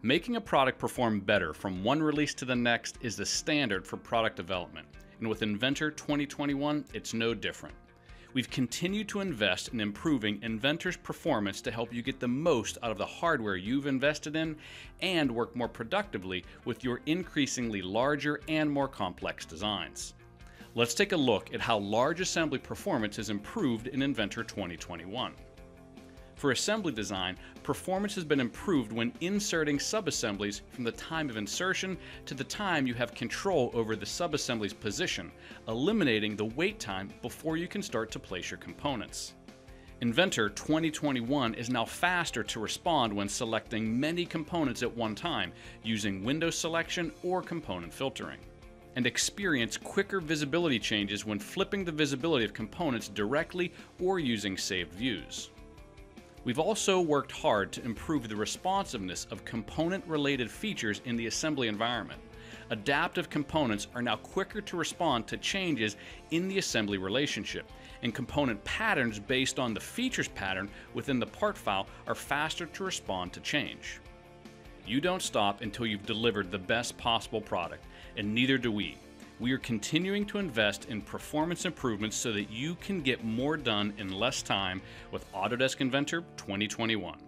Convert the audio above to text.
Making a product perform better from one release to the next is the standard for product development, and with Inventor 2021, it's no different. We've continued to invest in improving Inventor's performance to help you get the most out of the hardware you've invested in and work more productively with your increasingly larger and more complex designs. Let's take a look at how large assembly performance has improved in Inventor 2021. For assembly design, performance has been improved when inserting subassemblies from the time of insertion to the time you have control over the subassembly's position, eliminating the wait time before you can start to place your components. Inventor 2021 is now faster to respond when selecting many components at one time using window selection or component filtering, and experience quicker visibility changes when flipping the visibility of components directly or using saved views. We've also worked hard to improve the responsiveness of component-related features in the assembly environment. Adaptive components are now quicker to respond to changes in the assembly relationship, and component patterns based on the features pattern within the part file are faster to respond to change. You don't stop until you've delivered the best possible product, and neither do we. We are continuing to invest in performance improvements so that you can get more done in less time with Autodesk Inventor 2021.